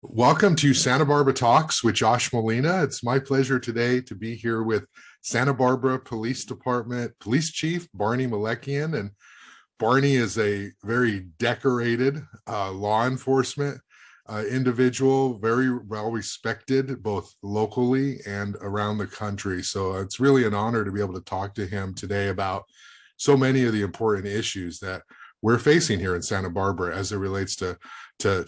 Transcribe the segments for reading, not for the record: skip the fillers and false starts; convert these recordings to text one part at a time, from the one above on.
Welcome to Santa Barbara Talks with Josh Molina. It's my pleasure today to be here with Santa Barbara Police Department Police Chief Barney Melekian. And Barney is a very decorated law enforcement individual, very well respected both locally and around the country. So it's really an honor to be able to talk to him today about so many of the important issues that we're facing here in Santa Barbara as it relates to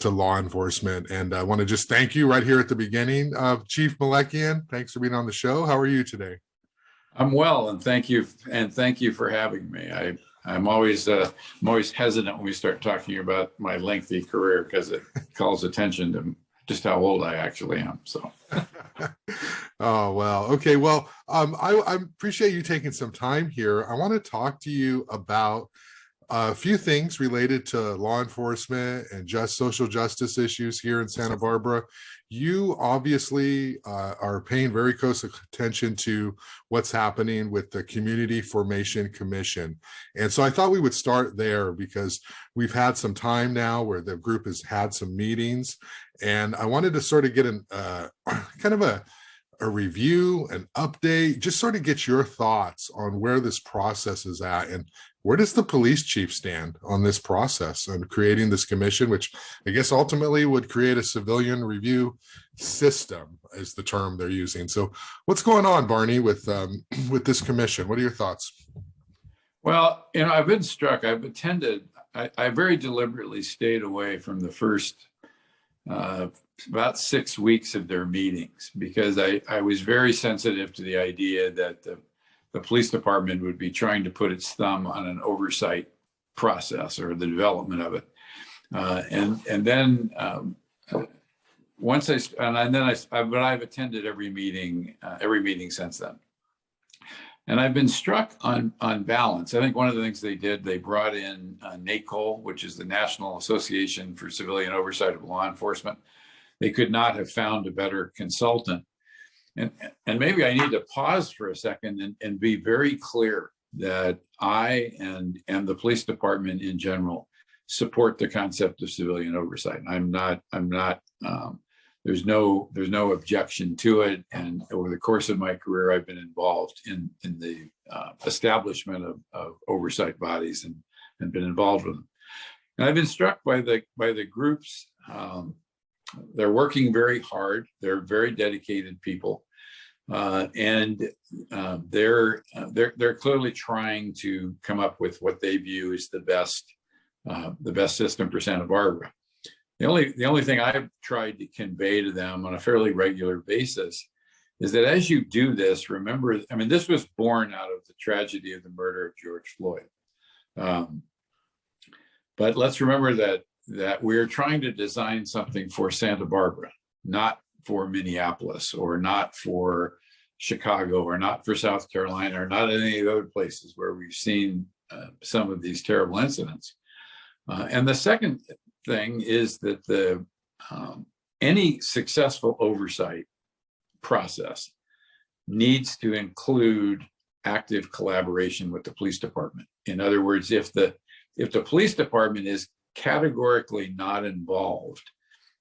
law enforcement. And I want to just thank you right here at the beginning, Chief Melekian. Thanks for being on the show. How are you today? I'm well, and thank you for having me. I'm always hesitant when we start talking about my lengthy career because it calls attention to just how old I actually am. So. Oh, well, okay. Well, I appreciate you taking some time here. I want to talk to you about a few things related to law enforcement and just social justice issues here in Santa Barbara. You obviously are paying very close attention to what's happening with the Community Formation Commission. And so I thought we would start there because we've had some time now where the group has had some meetings. And I wanted to sort of get kind of a review, an update, just sort of get your thoughts on where this process is at and where does the police chief stand on this process and creating this commission, which I guess ultimately would create a civilian review system is the term they're using. So what's going on, Barney, with this commission? What are your thoughts? Well, I've been struck. I very deliberately stayed away from the first about 6 weeks of their meetings because I was very sensitive to the idea that the police department would be trying to put its thumb on an oversight process or the development of it. But I've attended every meeting since then. And I've been struck on balance. I think one of the things they did, they brought in NACOL, which is the National Association for Civilian Oversight of Law Enforcement. They could not have found a better consultant. And maybe I need to pause for a second and be very clear that I and the police department in general support the concept of civilian oversight. There's no objection to it. And over the course of my career, I've been involved in the establishment of oversight bodies and been involved with them. And I've been struck by the groups. They're working very hard. They're very dedicated people, and they're clearly trying to come up with what they view as the best system for Santa Barbara. The only thing I've tried to convey to them on a fairly regular basis is that as you do this, remember, this was born out of the tragedy of the murder of George Floyd. But let's remember that we're trying to design something for Santa Barbara, not for Minneapolis or not for Chicago or not for South Carolina or not any of the other places where we've seen some of these terrible incidents. And the second thing is that any successful oversight process needs to include active collaboration with the police department. In other words, if the police department is categorically not involved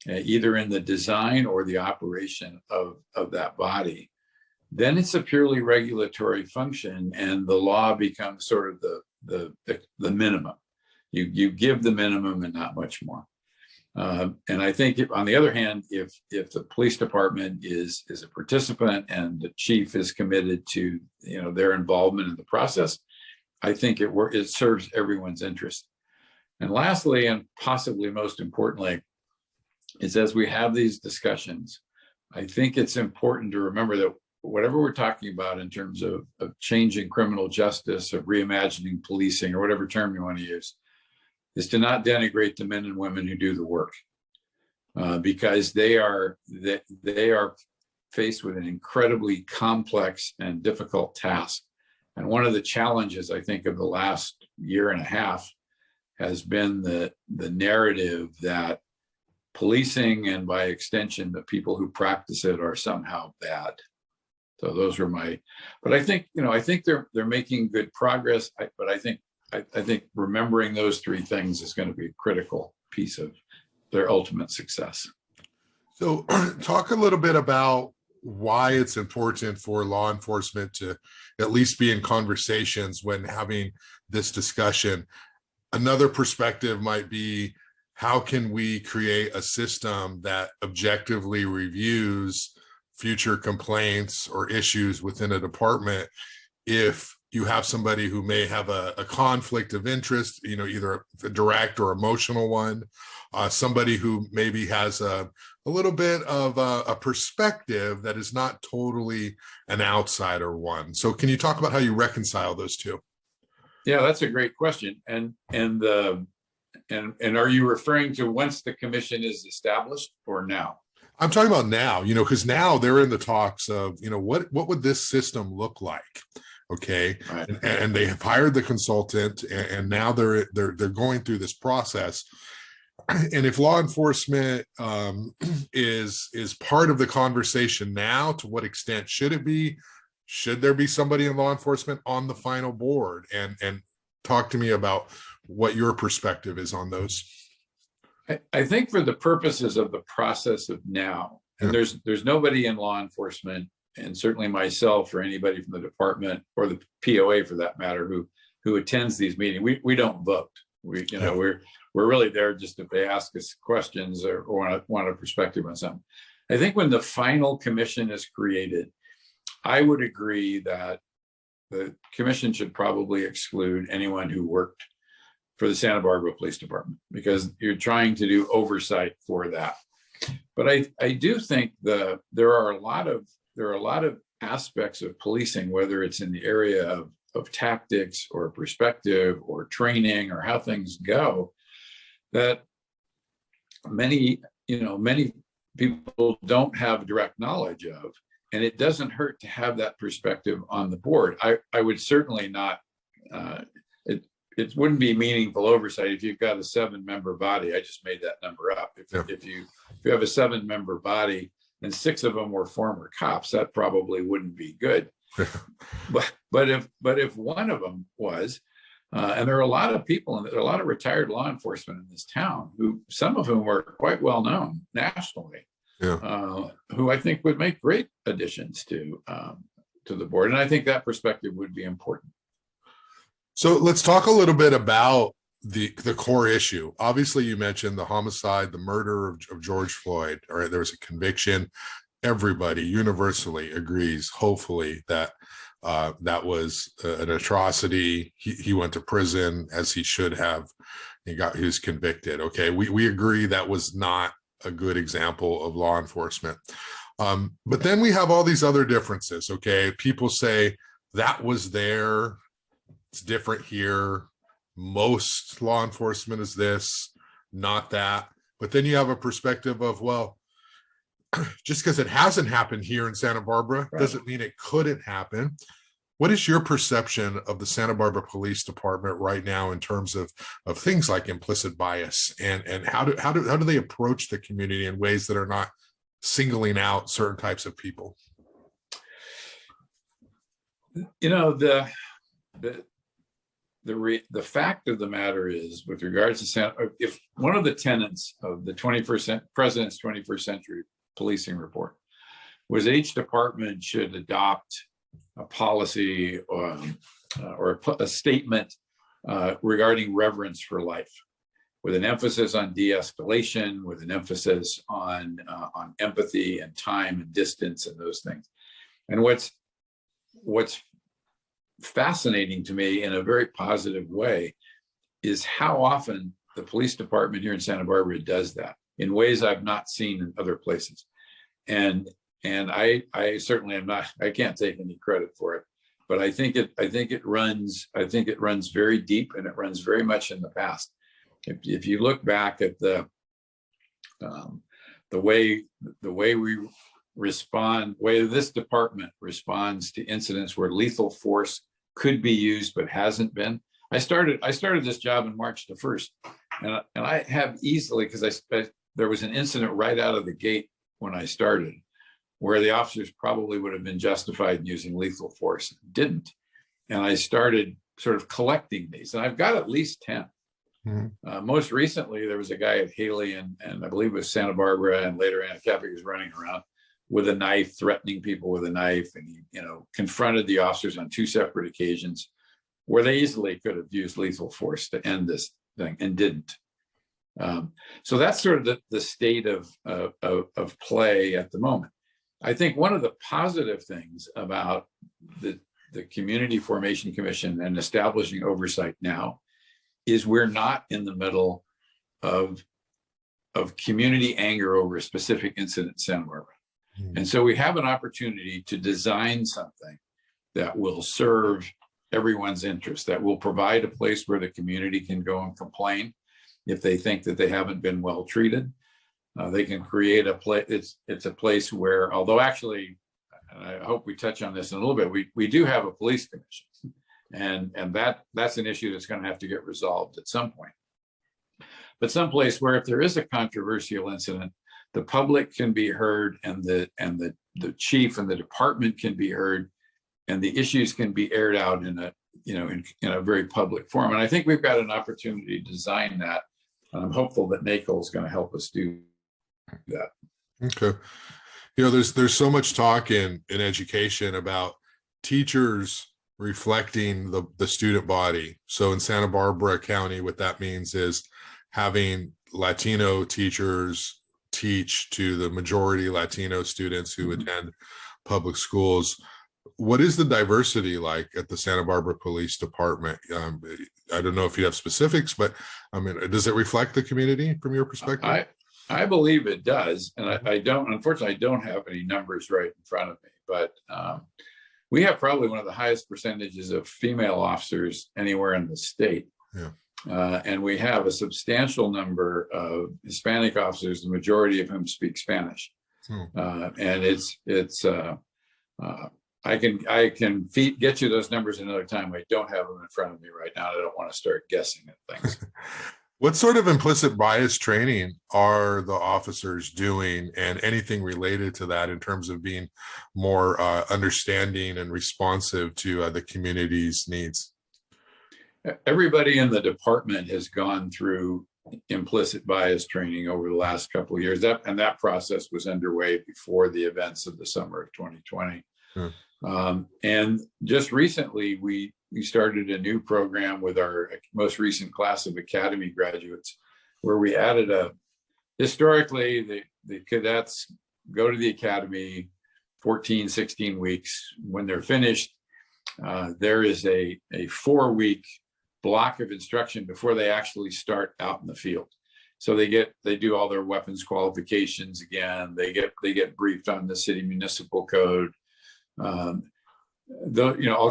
either in the design or the operation of that body, then it's a purely regulatory function and the law becomes sort of the minimum. You give the minimum and not much more. And I think on the other hand, if the police department is a participant and the chief is committed to their involvement in the process, I think it serves everyone's interest. And lastly, and possibly most importantly, is as we have these discussions, I think it's important to remember that whatever we're talking about in terms of changing criminal justice, of reimagining policing, or whatever term you want to use, is to not denigrate the men and women who do the work, because they are faced with an incredibly complex and difficult task. And one of the challenges, I think, of the last year and a half has been the narrative that policing and by extension the people who practice it are somehow bad. So those are but I think they're making good progress. But I think remembering those three things is going to be a critical piece of their ultimate success. So talk a little bit about why it's important for law enforcement to at least be in conversations when having this discussion. Another perspective might be, how can we create a system that objectively reviews future complaints or issues within a department if you have somebody who may have a conflict of interest, either a direct or emotional one, somebody who maybe has a little bit of a perspective that is not totally an outsider one. So can you talk about how you reconcile those two? Yeah, that's a great question. And are you referring to once the commission is established or now? I'm talking about now, because now they're in the talks of, what would this system look like? Okay. Right. And they have hired the consultant, and now they're going through this process. And if law enforcement is part of the conversation now, to what extent should it be? Should there be somebody in law enforcement on the final board? And talk to me about what your perspective is on those. I think for the purposes of the process of now, and there's nobody in law enforcement, and certainly myself or anybody from the department or the POA for that matter, who attends these meetings. We don't vote. We're really there just if they ask us questions or want a perspective on something. I think when the final commission is created, I would agree that the commission should probably exclude anyone who worked for the Santa Barbara Police Department, because you're trying to do oversight for that. But I do think there are a lot of aspects of policing, whether it's in the area of tactics or perspective or training or how things go, that many people don't have direct knowledge of. And it doesn't hurt to have that perspective on the board. I would certainly not, it wouldn't be meaningful oversight if you've got a 7-member body. I just made that number up. If you have a 7-member body and 6 of them were former cops, that probably wouldn't be good. but if one of them was, and there are a lot of people, and there are a lot of retired law enforcement in this town, some of whom were quite well known nationally, who I think would make great additions to the board. And I think that perspective would be important. So let's talk a little bit about the core issue. Obviously, you mentioned the homicide, the murder of George Floyd. All right, there was a conviction. Everybody universally agrees, hopefully, that that was an atrocity. He went to prison, as he should have. He was convicted. Okay, we agree that was not a good example of law enforcement. But then we have all these other differences. Okay, people say that was there. It's different here. Most law enforcement is this, not that. But then you have a perspective of, well, just because it hasn't happened here in Santa Barbara doesn't mean it couldn't happen. What is your perception of the Santa Barbara Police Department right now in terms of things like implicit bias, and how do they approach the community in ways that are not singling out certain types of people? The fact of the matter is, with regards to if one of the tenets of the President's 21st Century Policing Report was that each department should adopt a policy or a statement regarding reverence for life, with an emphasis on de-escalation, with an emphasis on empathy and time and distance and those things. And what's fascinating to me in a very positive way is how often the police department here in Santa Barbara does that in ways I've not seen in other places. And I certainly am not, I can't take any credit for it, but I think it runs very deep, and it runs very much in the past. If you look back at the way we respond, way this department responds to incidents where lethal force could be used but hasn't been. I started this job in March the 1st, and I have easily, because there was an incident right out of the gate when I started where the officers probably would have been justified in using lethal force, didn't. And I started sort of collecting these, and I've got at least 10. Mhm. Most recently, there was a guy at Haley and I believe it was Santa Barbara and later Anacapi was running around with a knife, threatening people with a knife. And he, confronted the officers on 2 separate occasions where they easily could have used lethal force to end this thing and didn't. So that's sort of the state of play at the moment. I think one of the positive things about the Community Formation Commission and establishing oversight now is we're not in the middle of community anger over a specific incident in Santa Barbara. And so we have an opportunity to design something that will serve everyone's interest, that will provide a place where the community can go and complain if they think that they haven't been well treated. They can create a place. It's a place where, although actually, and I hope we touch on this in a little bit, we do have a police commission, and that's an issue that's going to have to get resolved at some point. But someplace where if there is a controversial incident, the public can be heard, and the chief and the department can be heard, and the issues can be aired out in a very public forum. And I think we've got an opportunity to design that. And I'm hopeful that NACL is going to help us do that. Okay. There's so much talk in education about teachers reflecting the student body. So in Santa Barbara County, what that means is having Latino teachers teach to the majority Latino students who attend public schools. What is the diversity like at the Santa Barbara Police Department? I don't know if you have specifics, but I mean, does it reflect the community from your perspective? I believe it does. And unfortunately, I don't have any numbers right in front of me, but we have probably one of the highest percentages of female officers anywhere in the state. Yeah. And we have a substantial number of Hispanic officers, the majority of whom speak Spanish. And I can get you those numbers another time. I don't have them in front of me right now. I don't want to start guessing at things. What sort of implicit bias training are the officers doing, and anything related to that in terms of being more understanding and responsive to the community's needs? Everybody in the department has gone through implicit bias training over the last couple of years. That process was underway before the events of the summer of 2020. And just recently, we started a new program with our most recent class of academy graduates, where we added historically, the cadets go to the academy 14, 16 weeks. When they're finished, there is a 4-week block of instruction before they actually start out in the field. So they do all their weapons qualifications again. They get briefed on the city municipal code, all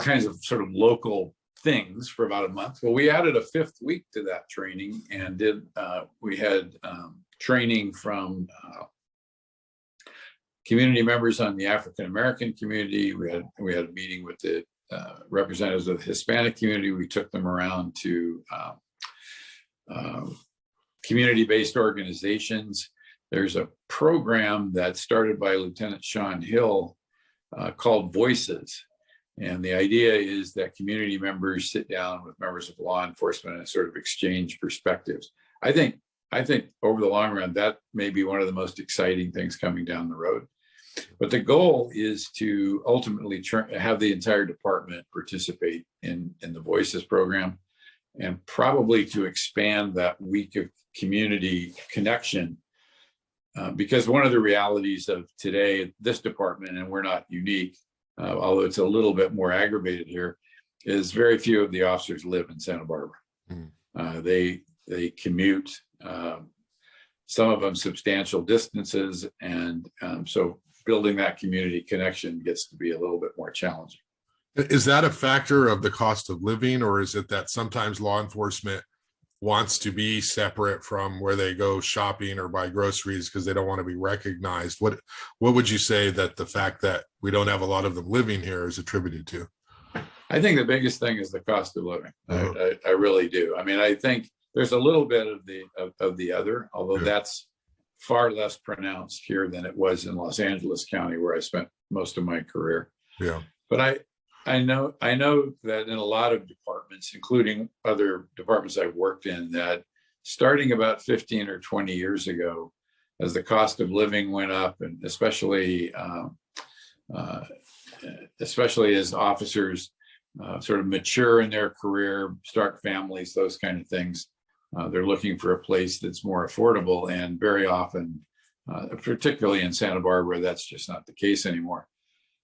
kinds of sort of local things for about a month. Well, we added a 5th week to that training, and we had training from community members on the African American community. We had a meeting with the representatives of the Hispanic community. We took them around to community-based organizations. There's a program that started by Lieutenant Sean Hill called Voices. And the idea is that community members sit down with members of law enforcement and sort of exchange perspectives. I think over the long run, that may be one of the most exciting things coming down the road. But the goal is to ultimately have the entire department participate in the Voices program, and probably to expand that week of community connection. Because one of the realities of today, this department, and we're not unique, although it's a little bit more aggravated here, is very few of the officers live in Santa Barbara. They commute, some of them substantial distances, and so building that community connection gets to be a little bit more challenging. Is that a factor of the cost of living, or is it that sometimes law enforcement wants to be separate from where they go shopping or buy groceries because they don't want to be recognized? What would you say that the fact that we don't have a lot of them living here is attributed to? I think the biggest thing is the cost of living. I really do. I mean, I think there's a little bit of the other, although that's far less pronounced here than it was in Los Angeles County, where I spent most of my career. Yeah. But I know that in a lot of departments, including other departments I've worked in, that starting about 15 or 20 years ago, as the cost of living went up, and especially as officers sort of mature in their career, start families, those kind of things, they're looking for a place that's more affordable. And very often, particularly in Santa Barbara, that's just not the case anymore.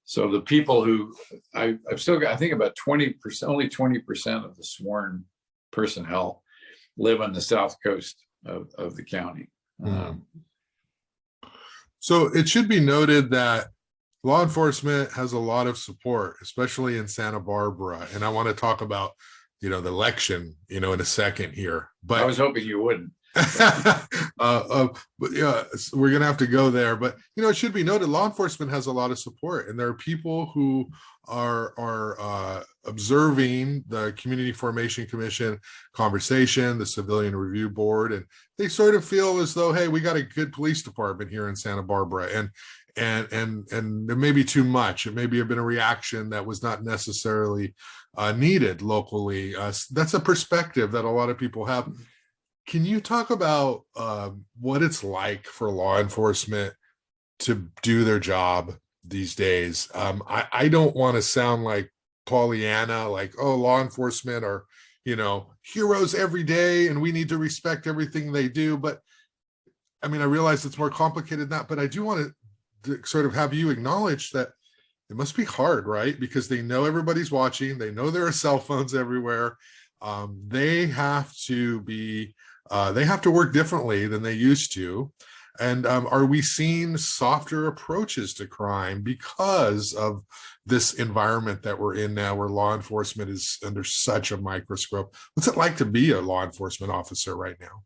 So the people who I've still got, I think about 20%, only 20% of the sworn personnel live on the south coast of the county. So it should be noted that law enforcement has a lot of support, especially in Santa Barbara. And I want to talk about, the election, in a second here. But I was hoping you wouldn't. But yeah, we're gonna have to go there. But it should be noted, law enforcement has a lot of support, and there are people who are observing the Community Formation Commission conversation, the Civilian Review Board, and they sort of feel as though, hey, we got a good police department here in Santa Barbara, and there may be too much. It may be a bit of reaction that was not necessarily needed locally. That's a perspective that a lot of people have. Can you talk about what it's like for law enforcement to do their job these days? I don't want to sound like Pollyanna, like, oh, law enforcement are, heroes every day and we need to respect everything they do. But I mean, I realize it's more complicated than that, but I do want to sort of have you acknowledge that it must be hard, right? Because they know everybody's watching. They know there are cell phones everywhere. They have to be, they have to work differently than they used to. And are we seeing softer approaches to crime because of this environment that we're in now, where law enforcement is under such a microscope? What's it like to be a law enforcement officer right now?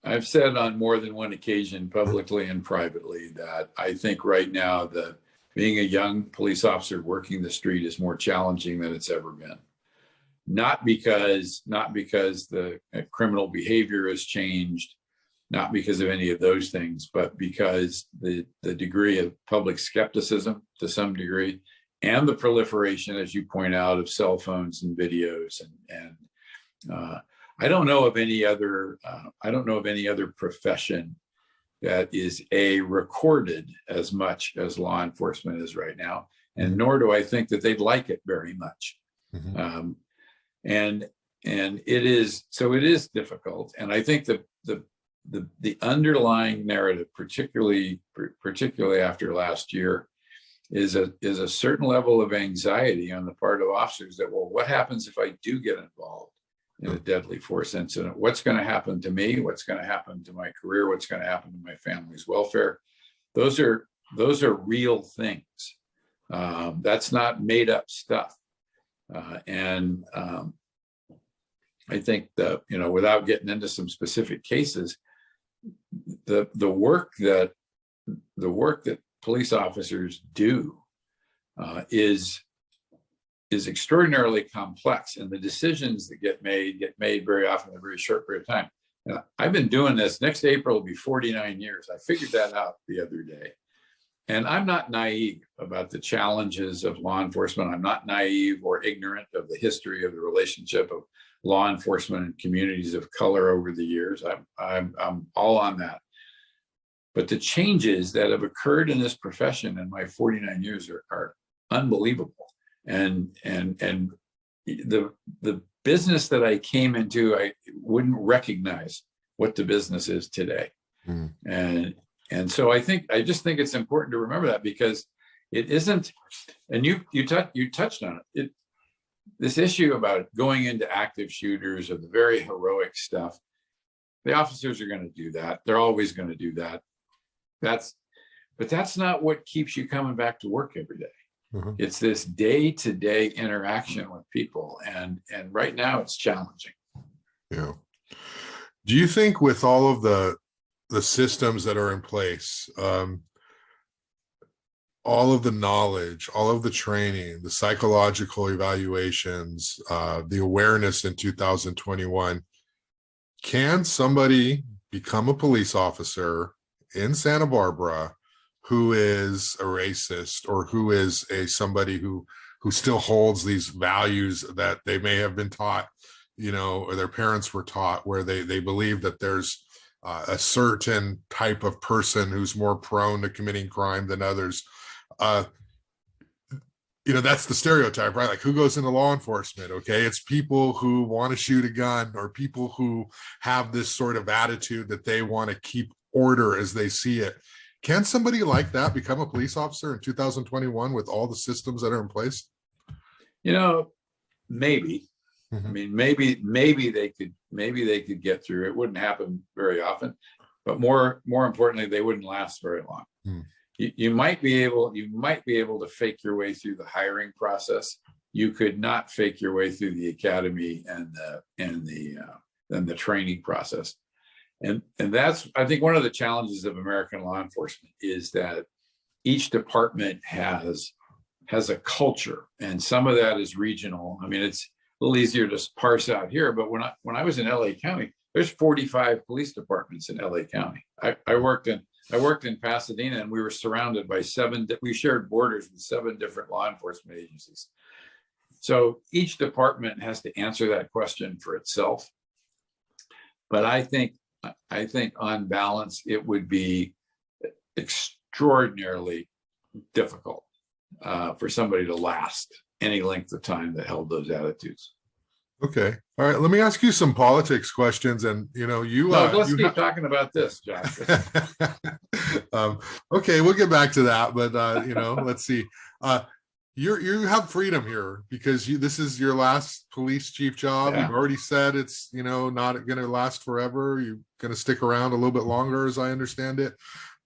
I've said on more than one occasion, publicly and privately, that I think right now that being a young police officer working the street is more challenging than it's ever been. Not because the criminal behavior has changed, not because of any of those things, but because the degree of public skepticism to some degree, and the proliferation, as you point out, of cell phones and videos, and I don't know of any other profession that is recorded as much as law enforcement is right now, and nor do I think that they'd like it very much. Mm-hmm. And it is difficult. And I think the underlying narrative, particularly after last year, is a certain level of anxiety on the part of officers that, well, what happens if I do get involved in a deadly force incident? What's going to happen to me? What's going to happen to my career? What's going to happen to my family's welfare? Those are real things. That's not made up stuff. I think that, without getting into some specific cases, the work that police officers do is extraordinarily complex, and the decisions that get made very often in a very short period of time. And I've been doing this. Next April will be 49 years. I figured that out the other day. And I'm not naive about the challenges of law enforcement. I'm not naive or ignorant of the history of the relationship of law enforcement and communities of color over the years. I'm all on that. But the changes that have occurred in this profession in my 49 years are unbelievable. And the business that I came into, I wouldn't recognize what the business is today. Mm. And so I just think it's important to remember that, because it isn't, and you touched on it. This issue about going into active shooters or the very heroic stuff, the officers are going to do that. They're always going to do that. But that's not what keeps you coming back to work every day. Mm-hmm. It's this day-to-day interaction with people, and right now it's challenging. Yeah. Do you think with all of the systems that are in place, all of the knowledge, all of the training, the psychological evaluations, the awareness in 2021, can somebody become a police officer in Santa Barbara who is a racist or who is somebody who still holds these values that they may have been taught, or their parents were taught, where they believe that there's a certain type of person who's more prone to committing crime than others. That's the stereotype, right? Like, who goes into law enforcement? Okay, it's people who want to shoot a gun, or people who have this sort of attitude that they want to keep order as they see it. Can somebody like that become a police officer in 2021 with all the systems that are in place? Maybe. Mm-hmm. I mean, maybe they could get through. It wouldn't happen very often, but more importantly, they wouldn't last very long. Mm. You might be able to fake your way through the hiring process. You could not fake your way through the academy and the training process. And that's, I think, one of the challenges of American law enforcement is that each department has a culture, and some of that is regional. I mean, it's a little easier to parse out here, but when I was in LA County, there's 45 police departments in LA County. I worked in Pasadena, and we were surrounded by we shared borders with 7 different law enforcement agencies. So each department has to answer that question for itself. But I think on balance, it would be extraordinarily difficult for somebody to last any length of time that held those attitudes. Okay. All right. Let me ask you some politics questions. And, let's keep talking about this, Josh. Okay. We'll get back to that. But, let's see. You have freedom here because this is your last police chief job. Yeah. You've already said it's, not going to last forever. You're going to stick around a little bit longer, as I understand it.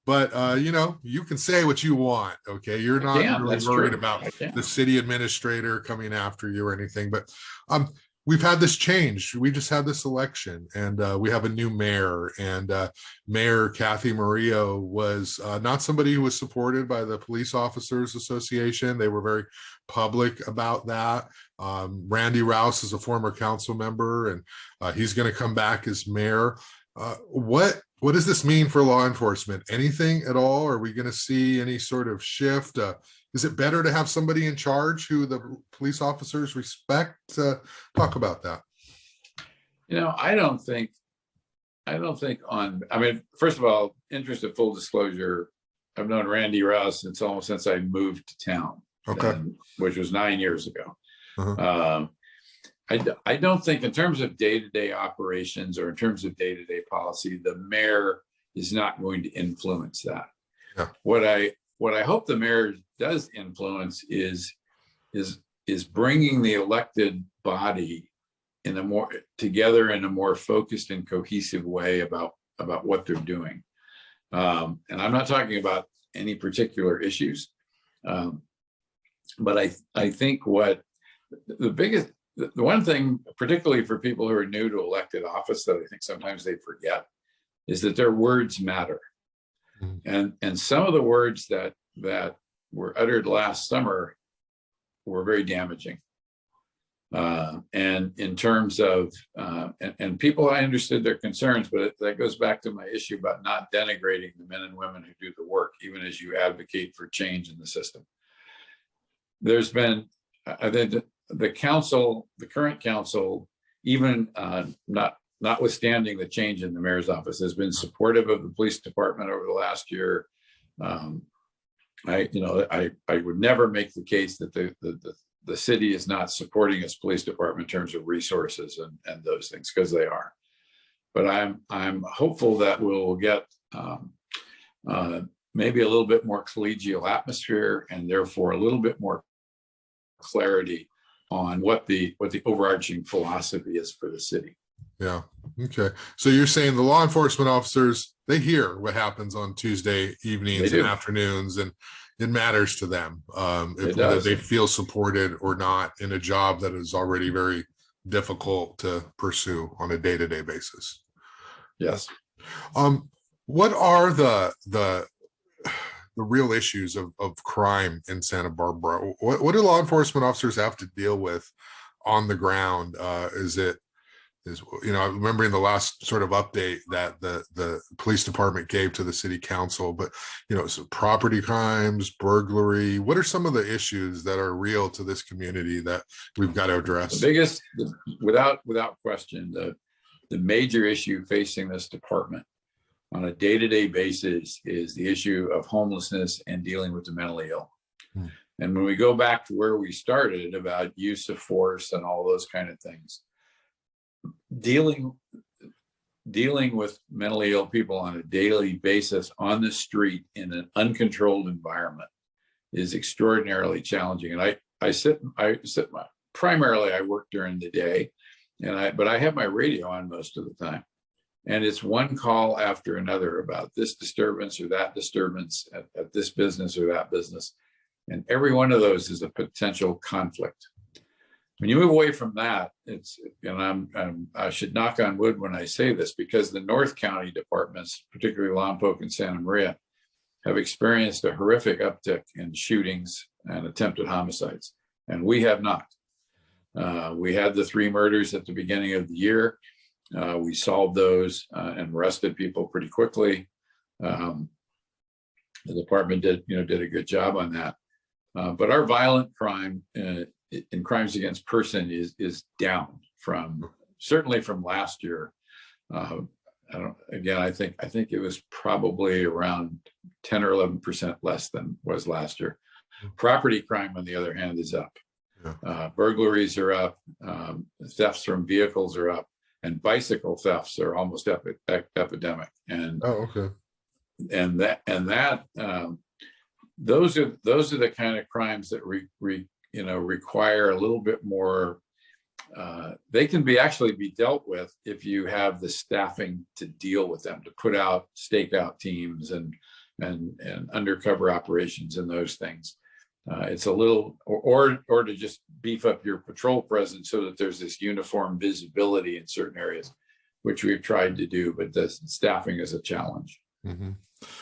But, you can say what you want. Okay. You're not really worried about the city administrator coming after you or anything. But we've had this change. We just had this election, and we have a new mayor, and Mayor Kathy Murillo was not somebody who was supported by the Police Officers Association. They were very public about that. Randy Rowse is a former council member, and he's going to come back as mayor. What does this mean for law enforcement? Anything at all? Are we going to see any sort of shift? Is it better to have somebody in charge who the police officers respect? Talk about that. I don't think first of all, interest of full disclosure, I've known Randy Rowse since I moved to town, okay, which was 9 years ago. Uh-huh. I don't think, in terms of day-to-day operations or in terms of day-to-day policy, the mayor is not going to influence that. Yeah. What I hope the mayor does influence is bringing the elected body together in a more focused and cohesive way about what they're doing. And I'm not talking about any particular issues, but I think the one thing, particularly for people who are new to elected office, that I think sometimes they forget, is that their words matter. And some of the words that were uttered last summer were very damaging. And in terms of, and people, I understood their concerns, but that goes back to my issue about not denigrating the men and women who do the work, even as you advocate for change in the system. There's been, the current council, even notwithstanding the change in the mayor's office, has been supportive of the police department over the last year. I would never make the case that the city is not supporting its police department in terms of resources and those things, because they are. But I'm hopeful that we'll get maybe a little bit more collegial atmosphere, and therefore a little bit more clarity on what the overarching philosophy is for the city. Yeah. Okay. So you're saying the law enforcement officers, they hear what happens on Tuesday evenings and afternoons, and it matters to them whether they feel supported or not in a job that is already very difficult to pursue on a day-to-day basis. Yes. What are the real issues of crime in Santa Barbara? What do law enforcement officers have to deal with on the ground? Is it is, remembering the last sort of update that the police department gave to the city council, but, so property crimes, burglary, what are some of the issues that are real to this community that we've got to address? The biggest, without question, the major issue facing this department on a day-to-day basis is the issue of homelessness and dealing with the mentally ill. And when we go back to where we started about use of force and all those kind of things, dealing with mentally ill people on a daily basis on the street in an uncontrolled environment is extraordinarily challenging. And primarily I work during the day, but I have my radio on most of the time. And it's one call after another about this disturbance or that disturbance at this business or that business. And every one of those is a potential conflict. When you move away from that, I should knock on wood when I say this, because the North County departments, particularly Lompoc and Santa Maria, have experienced a horrific uptick in shootings and attempted homicides, and we have not. We had the 3 murders at the beginning of the year. We solved those and arrested people pretty quickly. The department did a good job on that. But our violent crime in crimes against person is down certainly from last year. I think it was probably around 10 or 11% less than was last year. Property crime, on the other hand, is up. Burglaries are up. Thefts from vehicles are up, and bicycle thefts are almost epidemic. And those are the kind of crimes that require a little bit more. They can actually be dealt with if you have the staffing to deal with them, to put out stakeout teams and undercover operations and those things. It's a little, or to just beef up your patrol presence so that there's this uniform visibility in certain areas, which we've tried to do, but the staffing is a challenge. Mm-hmm.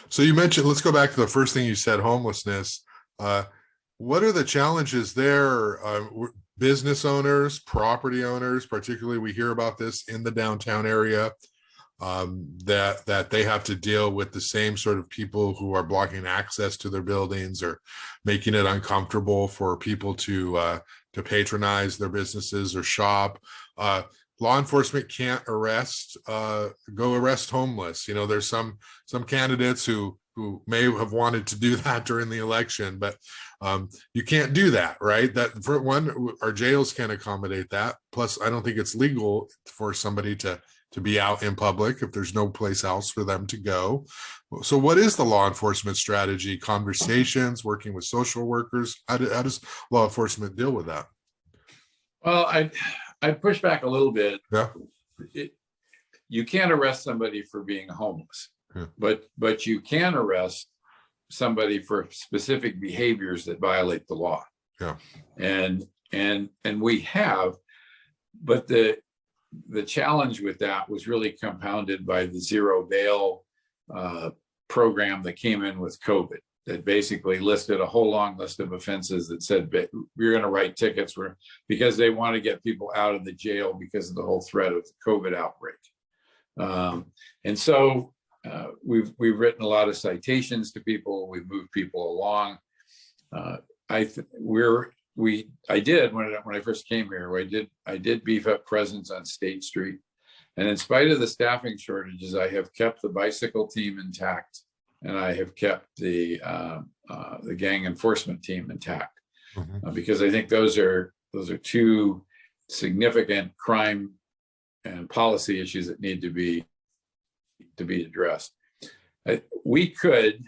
So you mentioned, let's go back to the first thing you said, homelessness. What are the challenges there? Business owners, property owners, particularly, we hear about this in the downtown area, that they have to deal with the same sort of people who are blocking access to their buildings or making it uncomfortable for people to patronize their businesses or shop. Law enforcement can't go arrest homeless. There's some candidates who may have wanted to do that during the election, but you can't do that, right? That, for one, our jails can't accommodate that. Plus, I don't think it's legal for somebody to be out in public if there's no place else for them to go. So what is the law enforcement strategy? Conversations, working with social workers? How does law enforcement deal with that? Well, I'd push back a little bit. Yeah. You can't arrest somebody for being homeless, but you can arrest somebody for specific behaviors that violate the law. Yeah. And we have, but the challenge with that was really compounded by the zero bail program that came in with COVID, that basically listed a whole long list of offenses that said we're going to write tickets because they want to get people out of the jail because of the whole threat of the COVID outbreak. And so we've written a lot of citations to people. We've moved people along. I did when I first came here. I did beef up presence on State Street, and in spite of the staffing shortages, I have kept the bicycle team intact, and I have kept the gang enforcement team intact, because I think those are 2 significant crime and policy issues that need to be addressed. We could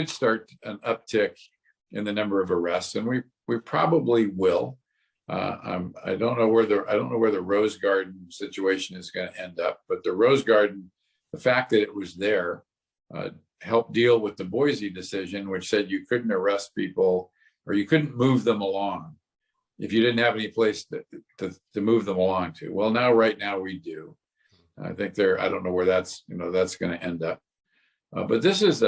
start an uptick in the number of arrests, and we probably will. I don't know where the Rose Garden situation is going to end up, but the Rose Garden, the fact that it was there, helped deal with the Boise decision, which said you couldn't arrest people or you couldn't move them along if you didn't have any place to move them along to. Well, right now we do. I think I don't know where that's going to end up. But this is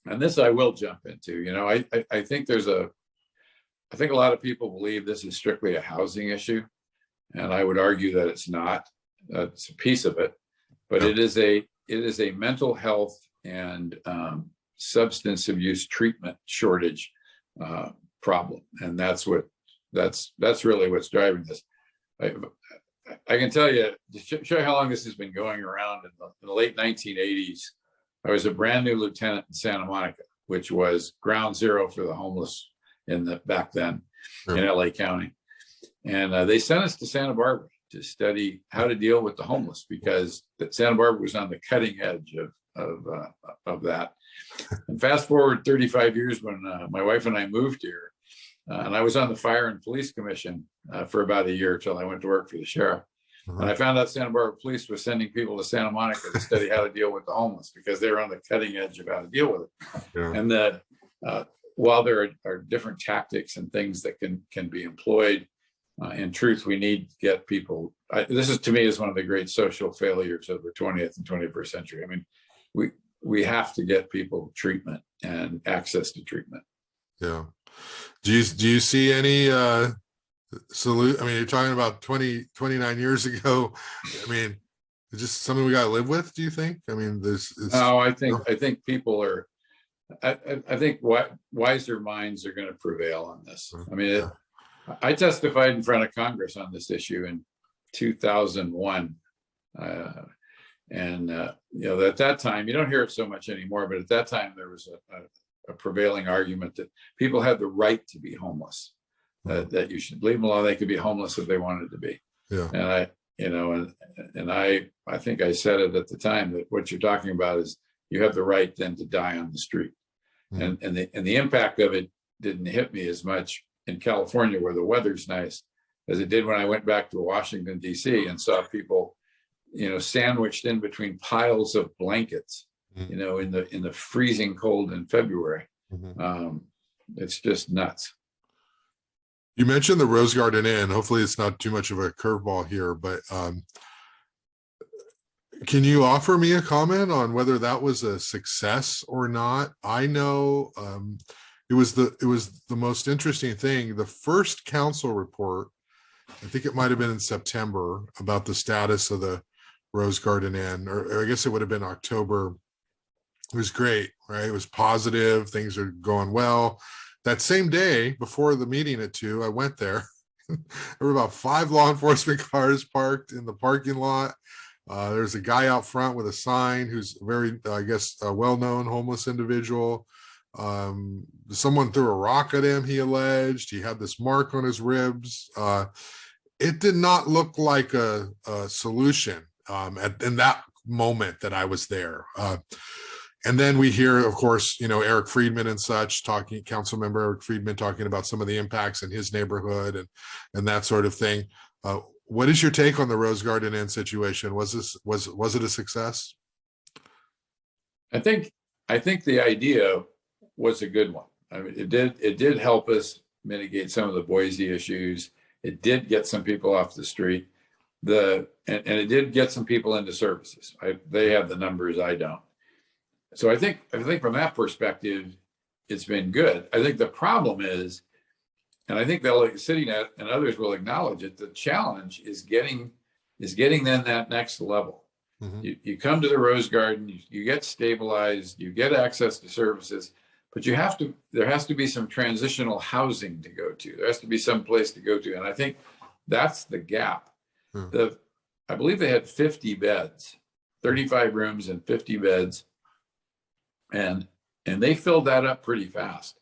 and this I will jump into. I think a lot of people believe this is strictly a housing issue, and I would argue that it's not. It's a piece of it, but Yeah. it is a mental health and substance abuse treatment shortage problem, and that's really what's driving this. I can tell you, to show you how long this has been going around. In the late 1980s, I was a brand new lieutenant in Santa Monica, which was ground zero for the homeless back then in LA County. And they sent us to Santa Barbara to study how to deal with the homeless, because Santa Barbara was on the cutting edge of that. And fast forward 35 years, when my wife and I moved here, and I was on the Fire and Police Commission for about a year till I went to work for the sheriff. Uh-huh. And I found out Santa Barbara Police was sending people to Santa Monica to study how to deal with the homeless, because they were on the cutting edge of how to deal with it. Yeah. And that while there are different tactics and things that can be employed, in truth, we need to get people. This is, to me, is one of the great social failures of the 20th and 21st century. I mean, we have to get people treatment and access to treatment. Yeah. Do you see any salute? I mean, you're talking about 29 years ago. I mean, it's just something we got to live with, do you think? I mean, no, I think people are, I think wiser minds are going to prevail on this. I mean, I testified in front of Congress on this issue in 2001. And at that time, you don't hear it so much anymore, but at that time there was a prevailing argument that people had the right to be homeless, that you should leave them alone. They could be homeless if they wanted to be. Yeah. And I think I said it at the time, that what you're talking about is you have the right then to die on the street. Mm-hmm. And the impact of it didn't hit me as much in California, where the weather's nice, as it did when I went back to Washington, D.C. and saw people, sandwiched in between piles of blankets, mm-hmm. in the freezing cold in February. Mm-hmm. It's just nuts. You mentioned the Rose Garden Inn. Hopefully it's not too much of a curveball here, but can you offer me a comment on whether that was a success or not? I know it was the most interesting thing. The first council report, I think it might have been in September, about the status of the Rose Garden Inn, or I guess it would have been October. It was great, right? It was positive. Things are going well. That same day, before the meeting at 2, I went there. There were about 5 law enforcement cars parked in the parking lot. There's a guy out front with a sign who's very, I guess, a well-known homeless individual. Someone threw a rock at him, he alleged. He had this mark on his ribs. It did not look like a solution in that moment that I was there. And then we hear, of course, Eric Friedman and such council member Eric Friedman talking about some of the impacts in his neighborhood and that sort of thing. What is your take on the Rose Garden Inn situation? Was it a success? I think the idea was a good one. I mean, it did help us mitigate some of the Boise issues. It did get some people off the street. And it did get some people into services. They have the numbers, I don't. So I think from that perspective, it's been good. I think the problem is, and I think CityNet and others will acknowledge it, the challenge is getting then that next level. Mm-hmm. You come to the Rose Garden, you get stabilized, you get access to services, but there has to be some transitional housing to go to. There has to be some place to go to. And I think that's the gap. Mm-hmm. I believe they had 50 beds, 35 rooms and 50 beds. And they filled that up pretty fast.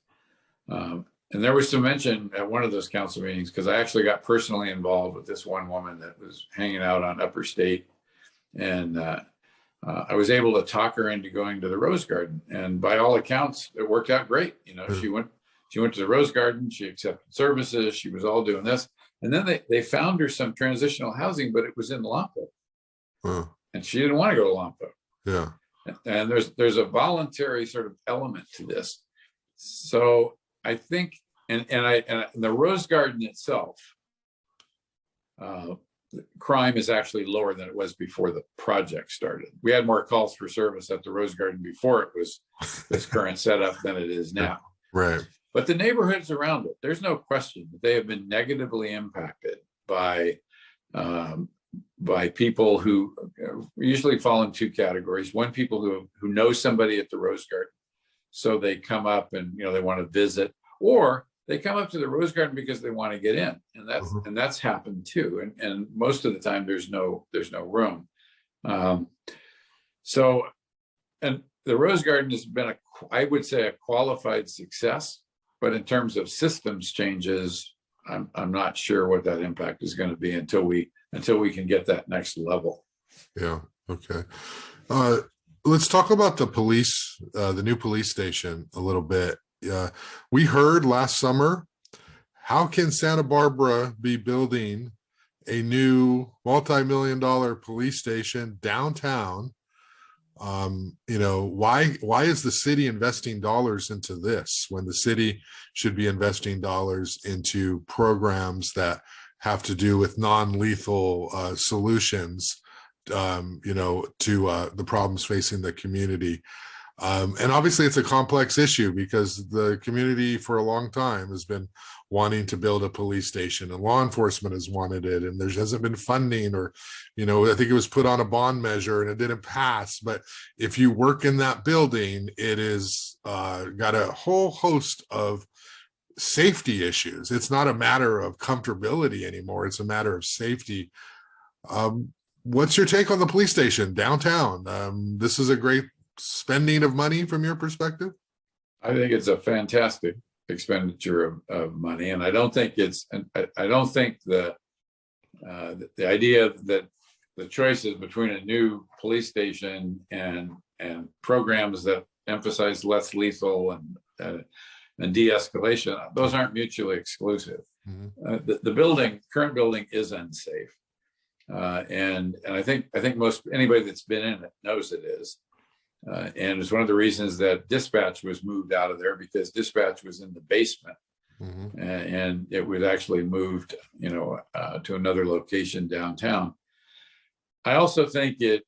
And there was some mention at one of those council meetings, because I actually got personally involved with this one woman that was hanging out on Upper State. And I was able to talk her into going to the Rose Garden. And by all accounts, it worked out great. She went to the Rose Garden, she accepted services, she was all doing this. And then they found her some transitional housing, but it was in Lompoc. And she didn't want to go to Lompoc. Yeah. And there's a voluntary sort of element to this. So I think, and the Rose Garden itself, crime is actually lower than it was before the project started. We had more calls for service at the Rose Garden before it was this current setup than it is now. Right. But the neighborhoods around it, there's no question that they have been negatively impacted by by people who usually fall in two categories. One, people who know somebody at the Rose Garden, so they come up and they want to visit, or they come up to the Rose Garden because they want to get in, and that's happened too. And most of the time there's no room. So, and the Rose Garden has been I would say a qualified success, but in terms of systems changes, I'm not sure what that impact is going to be until we can get that next level. Yeah. Okay. Let's talk about the police, the new police station a little bit. We heard last summer, how can Santa Barbara be building a new multi-million-dollar police station downtown? Why is the city investing dollars into this when the city should be investing dollars into programs that have to do with non-lethal solutions, to the problems facing the community? And obviously it's a complex issue because the community for a long time has been wanting to build a police station, and law enforcement has wanted it, and there hasn't been funding, or I think it was put on a bond measure and it didn't pass. But if you work in that building, it is got a whole host of safety issues. It's not a matter of comfortability anymore, it's a matter of safety. What's your take on the police station downtown? This is a great spending of money from your perspective? I think it's a fantastic expenditure of money, and I don't think the idea that the choices between a new police station and programs that emphasize less lethal and de-escalation, those aren't mutually exclusive. The current building is unsafe, and I think anybody that's been in it knows it is. And it's one of the reasons that dispatch was moved out of there, because dispatch was in the basement, and it was actually moved, to another location downtown. I also think a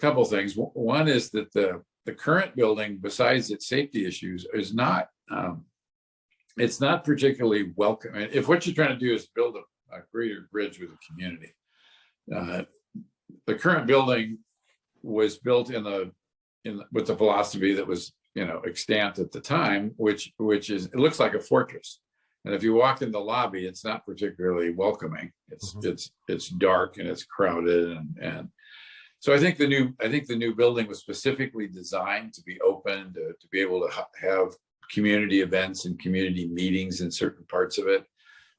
couple of things. One is that the current building, besides its safety issues, is not, it's not particularly welcome. If what you're trying to do is build a greater bridge with the community, the current building was built with the philosophy that was, extant at the time, which is, it looks like a fortress. And if you walk in the lobby, it's not particularly welcoming. It's dark and it's crowded, and so I think the new building was specifically designed to be open, to be able to have community events and community meetings in certain parts of it.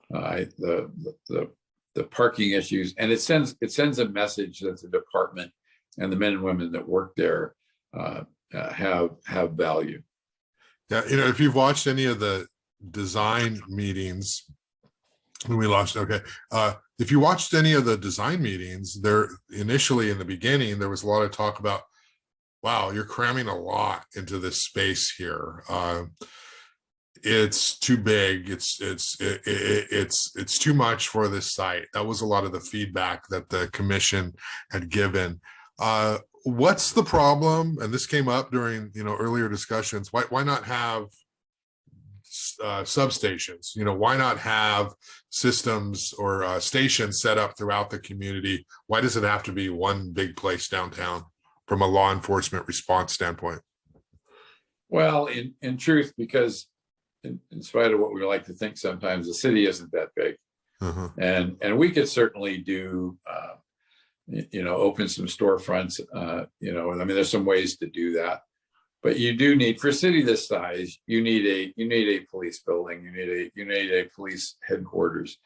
The parking issues, and it sends a message that the department and the men and women that work there have value. Yeah, if you've watched any of the design meetings, if you watched any of the design meetings, there initially in the beginning there was a lot of talk about, wow, you're cramming a lot into this space here. It's too big. It's too much for this site. That was a lot of the feedback that the commission had given. What's the problem? And this came up during earlier discussions. Why not have substations? Why not have systems or stations set up throughout the community? Why does it have to be one big place downtown from a law enforcement response standpoint? Well, in truth, because in spite of what we like to think, sometimes the city isn't that big, and we could certainly do open some storefronts. There's some ways to do that, but you do need, for a city this size, you need a police building, you need a police headquarters.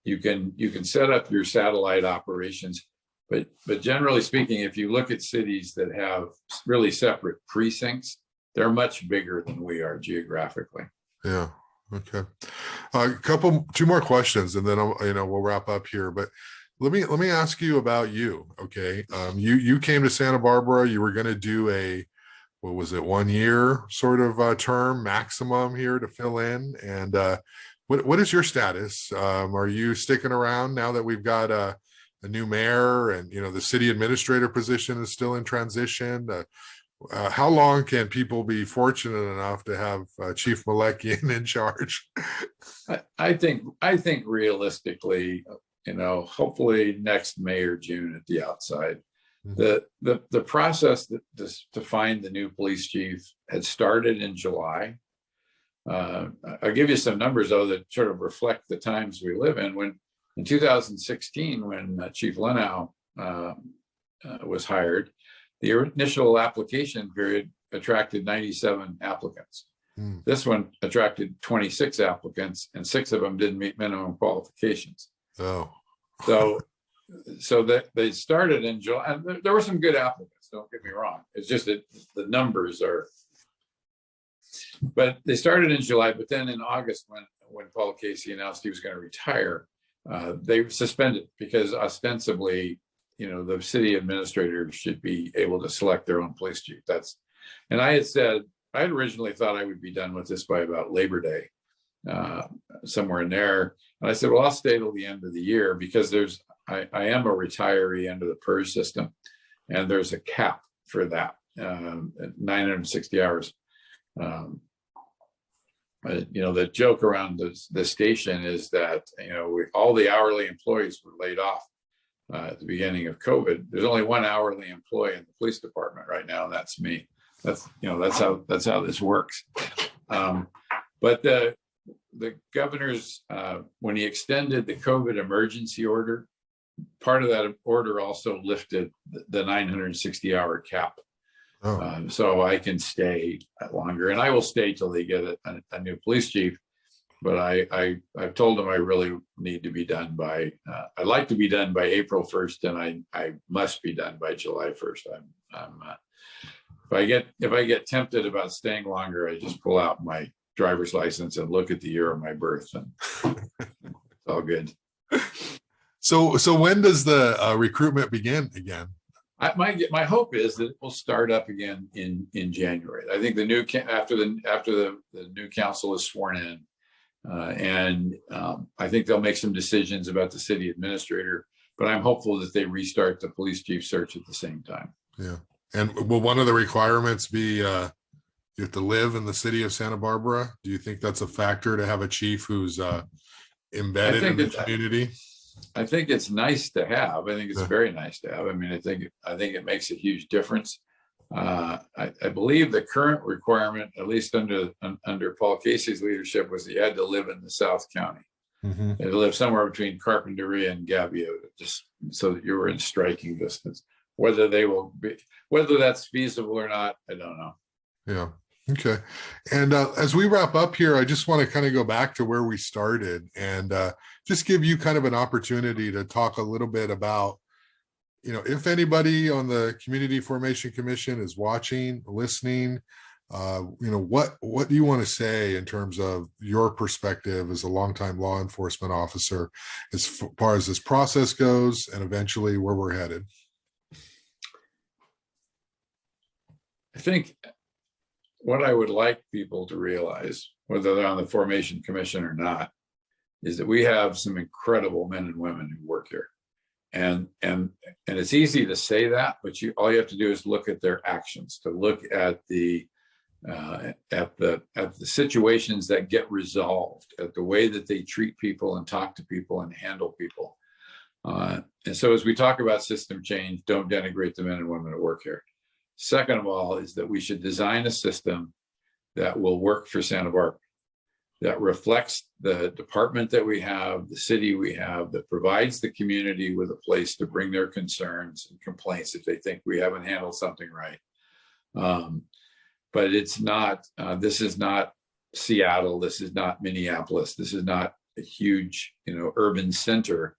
You can set up your satellite operations, but generally speaking, if you look at cities that have really separate precincts, they're much bigger than we are geographically. Yeah. Okay. Two more questions, and then we'll wrap up here. But let me ask you about you. Okay. You came to Santa Barbara. You were going to do what was it, 1 year sort of term maximum here to fill in. And what is your status? Are you sticking around now that we've got a new mayor, and the city administrator position is still in transition? How long can people be fortunate enough to have Chief Melekian in charge? I think realistically, hopefully next May or June at the outside. Mhm. The process to find the new police chief had started in July. I'll give you some numbers though that sort of reflect the times we live in. When in 2016, when Chief Lenow was hired, the initial application period attracted 97 applicants. Mm. This one attracted 26 applicants, and 6 of them didn't meet minimum qualifications. Oh. So that they started in July, and there were some good applicants, don't get me wrong. It's just that the numbers are, but they started in July, but then in August, when Paul Casey announced he was going to retire, they suspended because ostensibly, the city administrators should be able to select their own police chief. And I had originally thought I would be done with this by about Labor Day, somewhere in there. And I said, well, I'll stay till the end of the year because I am a retiree under the PERS system, and there's a cap for that, 960 hours. The joke around the station is that, all the hourly employees were laid off at the beginning of COVID. There's only one hourly employee in the police department right now, and that's me. That's how this works. But the governor's, when he extended the COVID emergency order, part of that order also lifted the 960-hour cap. Oh. So I can stay longer, and I will stay till they get a new police chief. But I've told them I really need to be done by, I'd like to be done by April 1st, and I must be done by July 1st. If I get tempted about staying longer, I just pull out my driver's license and look at the year of my birth, and it's all good. So when does the recruitment begin again? My hope is that it will start up again in January. I think after the new council is sworn in, and I think they'll make some decisions about the city administrator. But I'm hopeful that they restart the police chief search at the same time. Yeah, and will one of the requirements be you have to live in the city of Santa Barbara? Do you think that's a factor to have a chief who's embedded in the community? I think it's nice to have. I think it's very nice to have. I mean, I think it makes a huge difference. I believe the current requirement, at least under Paul Casey's leadership, was that you had to live in the South County. Mm-hmm. You had to live somewhere between Carpinteria and Gavio, just so that you were in striking distance. Whether that's feasible or not, I don't know. Yeah. Okay. And as we wrap up here, I just want to kind of go back to where we started and just give you kind of an opportunity to talk a little bit about, if anybody on the Community Formation Commission is watching, listening, what do you want to say in terms of your perspective as a longtime law enforcement officer, as far as this process goes and eventually where we're headed? I think what I would like people to realize, whether they're on the Formation Commission or not, is that we have some incredible men and women who work here. And it's easy to say that, but all you have to do is look at their actions, to look at the situations that get resolved, at the way that they treat people and talk to people and handle people. And so as we talk about system change, don't denigrate the men and women who work here. Second of all, is that we should design a system that will work for Santa Barbara, that reflects the department that we have, the city we have, that provides the community with a place to bring their concerns and complaints if they think we haven't handled something right. But it's not, this is not Seattle, this is not Minneapolis, this is not a huge, urban center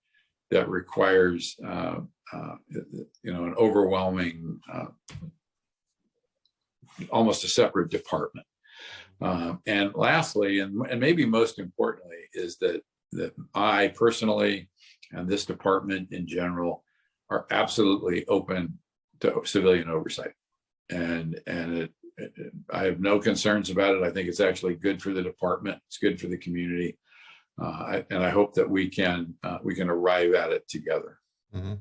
that requires, an overwhelming, almost a separate department. And lastly, and maybe most importantly, is that I personally and this department in general are absolutely open to civilian oversight. And I have no concerns about it. I think it's actually good for the department. It's good for the community. And I hope that we can arrive at it together. Mm-hmm.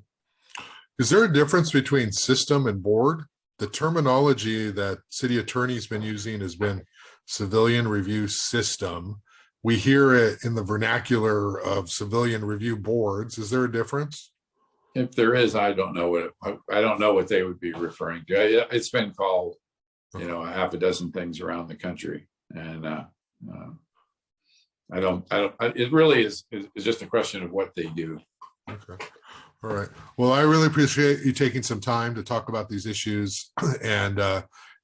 Is there a difference between system and board? The terminology that city attorney's been using has been civilian review system. we hear it in the vernacular of civilian review boards. Is there a difference? If there is, I don't know what they would be referring to. It's been called, a half a dozen things around the country, and it really is just a question of what they do. Okay. All right. Well, I really appreciate you taking some time to talk about these issues and,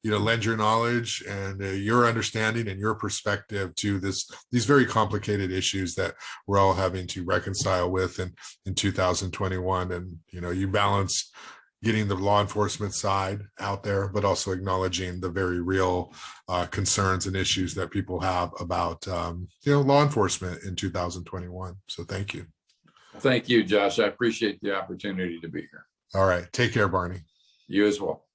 lend your knowledge and your understanding and your perspective to these very complicated issues that we're all having to reconcile with in 2021. And, you balance getting the law enforcement side out there, but also acknowledging the very real concerns and issues that people have about, law enforcement in 2021. So thank you. Thank you, Josh. I appreciate the opportunity to be here. All right. Take care, Barney. You as well.